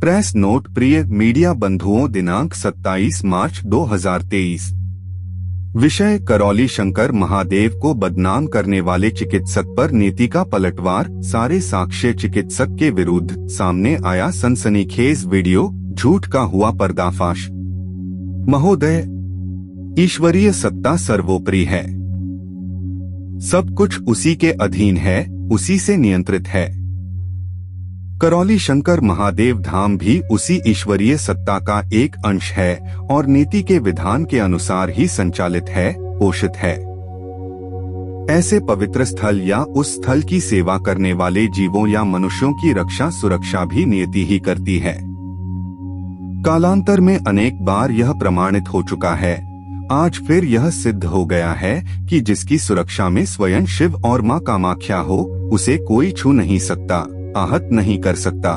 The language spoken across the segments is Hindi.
Press note. प्रिय मीडिया बंधुओं, दिनांक 27 मार्च 2023। विषय: करौली शंकर महादेव को बदनाम करने वाले चिकित्सक पर नीति का पलटवार। सारे साक्ष्य चिकित्सक के विरुद्ध। सामने आया सनसनीखेज वीडियो, झूठ का हुआ पर्दाफाश। महोदय, ईश्वरीय सत्ता सर्वोपरि है। सब कुछ उसी के अधीन है, उसी से नियंत्रित है। करौली शंकर महादेव धाम भी उसी ईश्वरीय सत्ता का एक अंश है और नीति के विधान के अनुसार ही संचालित है, पोषित है। ऐसे पवित्र स्थल या उस स्थल की सेवा करने वाले जीवों या मनुष्यों की रक्षा सुरक्षा भी नियति ही करती है। कालांतर में अनेक बार यह प्रमाणित हो चुका है। आज फिर यह सिद्ध हो गया है कि जिसकी सुरक्षा में स्वयं शिव और मां कामाख्या हो, उसे कोई छू नहीं सकता, आहत नहीं कर सकता।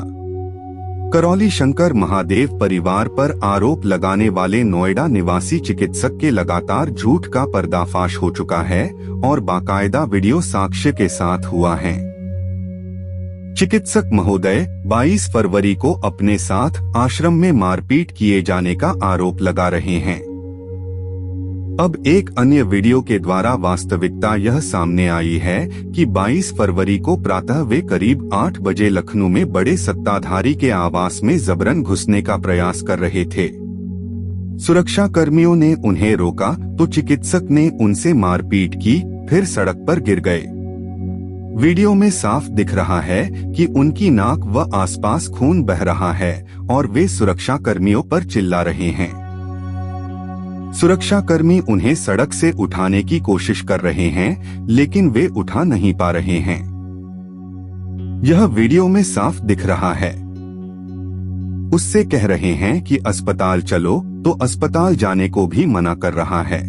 करौली शंकर महादेव परिवार पर आरोप लगाने वाले नोएडा निवासी चिकित्सक के लगातार झूठ का पर्दाफाश हो चुका है और बाकायदा वीडियो साक्ष्य के साथ हुआ है। चिकित्सक महोदय 22 फरवरी को अपने साथ आश्रम में मारपीट किए जाने का आरोप लगा रहे हैं। अब एक अन्य वीडियो के द्वारा वास्तविकता यह सामने आई है कि 22 फरवरी को प्रातः वे करीब 8 बजे लखनऊ में बड़े सत्ताधारी के आवास में जबरन घुसने का प्रयास कर रहे थे। सुरक्षा कर्मियों ने उन्हें रोका तो चिकित्सक ने उनसे मारपीट की, फिर सड़क पर गिर गए। वीडियो में साफ दिख रहा है कि उनकी नाक व आसपास खून बह रहा है और वे सुरक्षा कर्मियों पर चिल्ला रहे हैं। सुरक्षाकर्मी उन्हें सड़क से उठाने की कोशिश कर रहे हैं, लेकिन वे उठा नहीं पा रहे हैं। यह वीडियो में साफ दिख रहा है। उससे कह रहे हैं कि अस्पताल चलो, तो अस्पताल जाने को भी मना कर रहा है।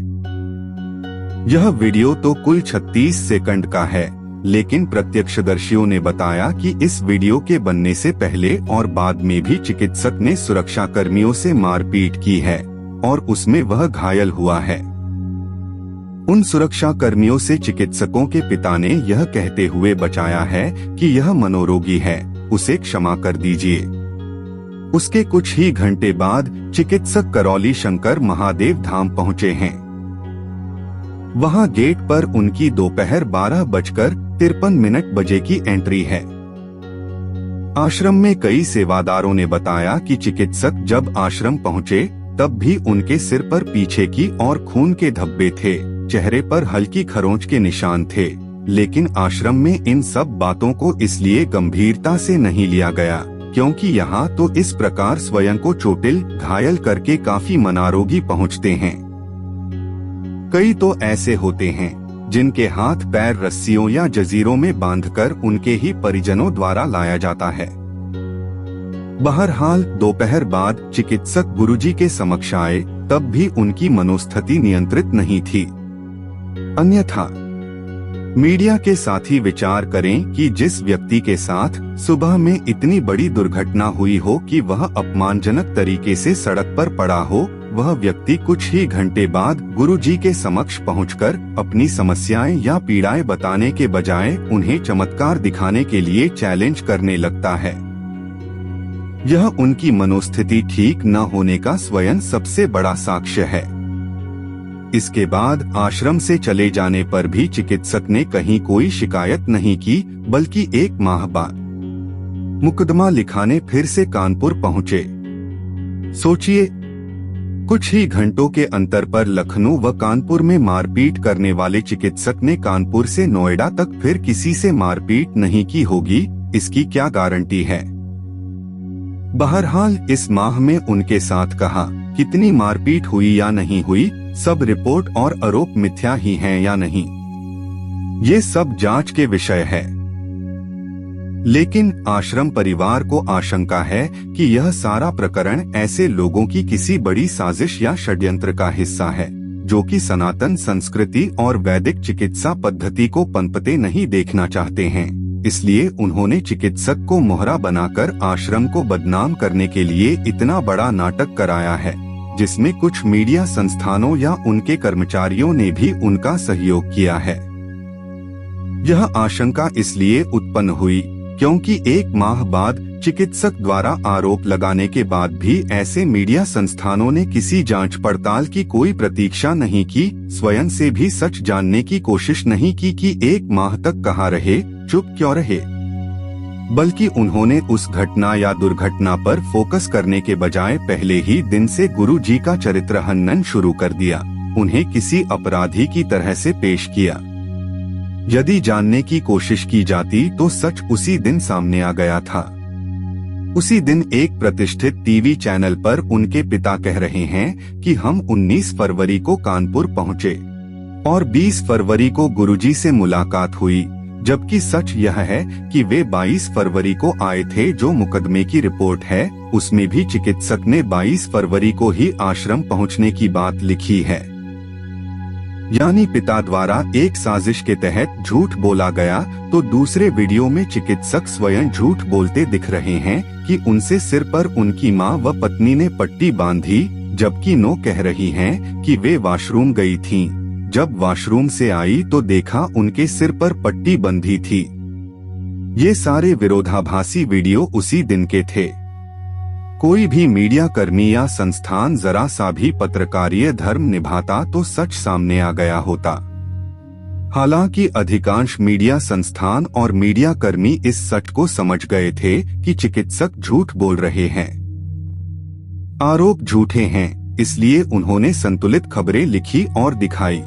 यह वीडियो तो कुल 36 सेकंड का है, लेकिन प्रत्यक्षदर्शियों ने बताया कि इस वीडियो के बनने से पहले और बाद में भी चिकित्सक ने सुरक्षा कर्मियों से मारपीट की है और उसमें वह घायल हुआ है। उन सुरक्षा कर्मियों से चिकित्सकों के पिता ने यह कहते हुए बचाया है कि यह मनोरोगी है, उसे क्षमा कर दीजिए। उसके कुछ ही घंटे बाद चिकित्सक करौली शंकर महादेव धाम पहुंचे हैं। वहां गेट पर उनकी दोपहर 12:53 बजे की एंट्री है। आश्रम में कई सेवादारों ने बताया कि चिकित्सक जब आश्रम पहुंचे तब भी उनके सिर पर पीछे की और खून के धब्बे थे, चेहरे पर हल्की खरोंच के निशान थे, लेकिन आश्रम में इन सब बातों को इसलिए गंभीरता से नहीं लिया गया क्योंकि यहाँ तो इस प्रकार स्वयं को चोटिल घायल करके काफी मनारोगी पहुँचते हैं। कई तो ऐसे होते हैं जिनके हाथ पैर रस्सियों या जंजीरों में बांधकर उनके ही परिजनों द्वारा लाया जाता है। बहरहाल दोपहर बाद चिकित्सक गुरुजी के समक्ष आए, तब भी उनकी मनोस्थिति नियंत्रित नहीं थी। अन्यथा मीडिया के साथी विचार करें कि जिस व्यक्ति के साथ सुबह में इतनी बड़ी दुर्घटना हुई हो कि वह अपमानजनक तरीके से सड़क पर पड़ा हो, वह व्यक्ति कुछ ही घंटे बाद गुरुजी के समक्ष पहुंचकर अपनी समस्याएं या पीड़ाएं बताने के बजाय उन्हें चमत्कार दिखाने के लिए चैलेंज करने लगता है। यह उनकी मनोस्थिति ठीक न होने का स्वयं सबसे बड़ा साक्ष्य है। इसके बाद आश्रम से चले जाने पर भी चिकित्सक ने कहीं कोई शिकायत नहीं की, बल्कि 1 माह बाद मुकदमा लिखाने फिर से कानपुर पहुंचे। सोचिए, कुछ ही घंटों के अंतर पर लखनऊ व कानपुर में मारपीट करने वाले चिकित्सक ने कानपुर से नोएडा तक फिर किसी से मारपीट नहीं की होगी, इसकी क्या गारंटी है। बहरहाल इस माह में उनके साथ कहा कितनी मारपीट हुई या नहीं हुई, सब रिपोर्ट और आरोप मिथ्या ही हैं या नहीं, ये सब जांच के विषय है। लेकिन आश्रम परिवार को आशंका है कि यह सारा प्रकरण ऐसे लोगों की किसी बड़ी साजिश या षड्यंत्र का हिस्सा है, जो कि सनातन संस्कृति और वैदिक चिकित्सा पद्धति को पनपते नहीं देखना चाहते हैं। इसलिए उन्होंने चिकित्सक को मोहरा बनाकर आश्रम को बदनाम करने के लिए इतना बड़ा नाटक कराया है, जिसमें कुछ मीडिया संस्थानों या उनके कर्मचारियों ने भी उनका सहयोग किया है। यह आशंका इसलिए उत्पन्न हुई क्योंकि 1 माह बाद चिकित्सक द्वारा आरोप लगाने के बाद भी ऐसे मीडिया संस्थानों ने किसी जांच पड़ताल की कोई प्रतीक्षा नहीं की, स्वयं से भी सच जानने की कोशिश नहीं की कि 1 माह तक कहाँ रहे, चुप क्यों रहे, बल्कि उन्होंने उस घटना या दुर्घटना पर फोकस करने के बजाय पहले ही दिन से गुरु जी का चरित्र हनन शुरू कर दिया, उन्हें किसी अपराधी की तरह से पेश किया। यदि जानने की कोशिश की जाती तो सच उसी दिन सामने आ गया था। उसी दिन एक प्रतिष्ठित टीवी चैनल पर उनके पिता कह रहे हैं कि हम 19 फरवरी को कानपुर पहुंचे और 20 फरवरी को गुरुजी से मुलाकात हुई, जबकि सच यह है कि वे 22 फरवरी को आए थे। जो मुकदमे की रिपोर्ट है उसमें भी चिकित्सक ने 22 फरवरी को ही आश्रम पहुंचने की बात लिखी है। यानी पिता द्वारा एक साजिश के तहत झूठ बोला गया, तो दूसरे वीडियो में चिकित्सक स्वयं झूठ बोलते दिख रहे हैं कि उनसे सिर पर उनकी मां व पत्नी ने पट्टी बांधी, जबकि नो कह रही हैं कि वे वॉशरूम गई थीं। जब वॉशरूम से आई तो देखा उनके सिर पर पट्टी बंधी थी। ये सारे विरोधाभासी वीडियो उसी दिन के थे। कोई भी मीडिया कर्मी या संस्थान जरा सा भी पत्रकारीय धर्म निभाता तो सच सामने आ गया होता। हालांकि अधिकांश मीडिया संस्थान और मीडिया कर्मी इस सच को समझ गए थे कि चिकित्सक झूठ बोल रहे हैं, आरोप झूठे हैं, इसलिए उन्होंने संतुलित खबरें लिखी और दिखाई।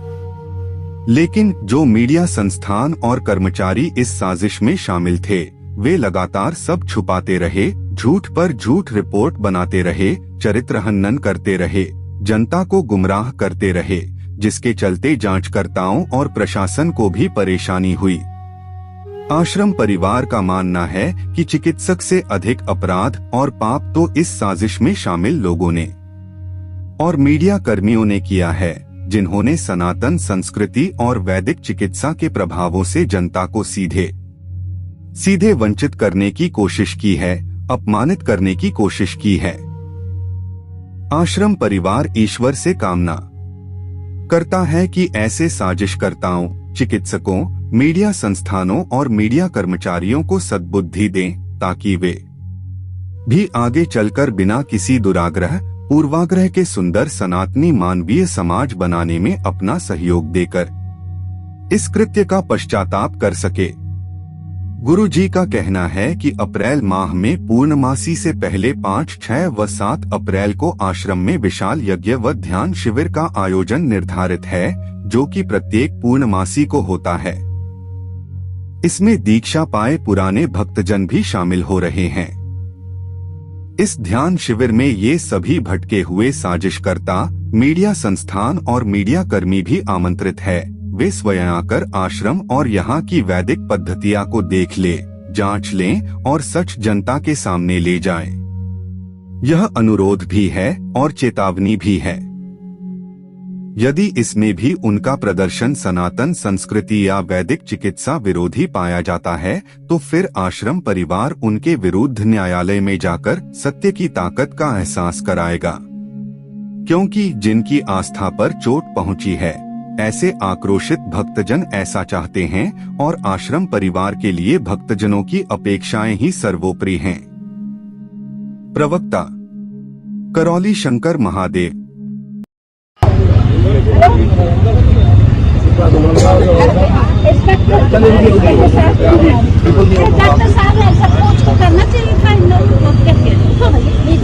लेकिन जो मीडिया संस्थान और कर्मचारी इस साजिश में शामिल थे, वे लगातार सब छुपाते रहे, झूठ पर झूठ रिपोर्ट बनाते रहे, चरित्र हनन करते रहे, जनता को गुमराह करते रहे, जिसके चलते जांचकर्ताओं और प्रशासन को भी परेशानी हुई। आश्रम परिवार का मानना है कि चिकित्सक से अधिक अपराध और पाप तो इस साजिश में शामिल लोगों ने और मीडिया कर्मियों ने किया है, जिन्होंने सनातन संस्कृति और वैदिक चिकित्सा के प्रभावों से जनता को सीधे वंचित करने की कोशिश की है, अपमानित करने की कोशिश की है। आश्रम परिवार ईश्वर से कामना करता है कि ऐसे साजिशकर्ताओं, चिकित्सकों, मीडिया संस्थानों और मीडिया कर्मचारियों को सद्बुद्धि दें, ताकि वे भी आगे चलकर बिना किसी दुराग्रह, पूर्वाग्रह के सुंदर सनातनी मानवीय समाज बनाने में अपना सहयोग देकर इस कृत्य का पश्चाताप कर सके। गुरु जी का कहना है कि अप्रैल माह में पूर्णमासी से पहले 5, 6 व 7 अप्रैल को आश्रम में विशाल यज्ञ व ध्यान शिविर का आयोजन निर्धारित है, जो कि प्रत्येक पूर्णमासी को होता है। इसमें दीक्षा पाए पुराने भक्तजन भी शामिल हो रहे हैं। इस ध्यान शिविर में ये सभी भटके हुए साजिशकर्ता, मीडिया संस्थान और मीडिया कर्मी भी आमंत्रित है। वे स्वयं आकर आश्रम और यहाँ की वैदिक पद्धतियाँ को देख ले, जांच लें और सच जनता के सामने ले जाएं। यह अनुरोध भी है और चेतावनी भी है। यदि इसमें भी उनका प्रदर्शन सनातन संस्कृति या वैदिक चिकित्सा विरोधी पाया जाता है, तो फिर आश्रम परिवार उनके विरुद्ध न्यायालय में जाकर सत्य की ताकत का एहसास कराएगा। क्योंकि जिनकी आस्था पर चोट पहुंची है, ऐसे आक्रोशित भक्तजन ऐसा चाहते हैं और आश्रम परिवार के लिए भक्तजनों की अपेक्षाएं ही सर्वोपरि हैं। प्रवक्ता करौली शंकर महादेव।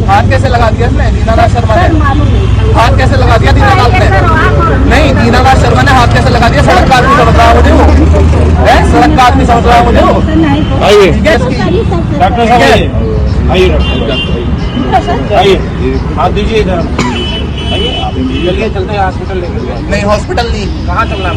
हाथ कैसे लगा दिया इसने? दीनानाथ शर्मा ने हाथ कैसे लगा दिया? दीनानाथ ने नहीं, दीनानाथ शर्मा ने हाथ कैसे लगा दिया? सड़क का आदमी समझ रहा मुझे वो है, सड़क का आदमी समझ रहा मुझे वो। आइए डॉक्टर साहब, आइए आइए, हाथ दीजिए इधर, आइए आप चलिए, चलते हैं हॉस्पिटल लेकर। नहीं हॉस्पिटल नहीं, कहाँ चलना है?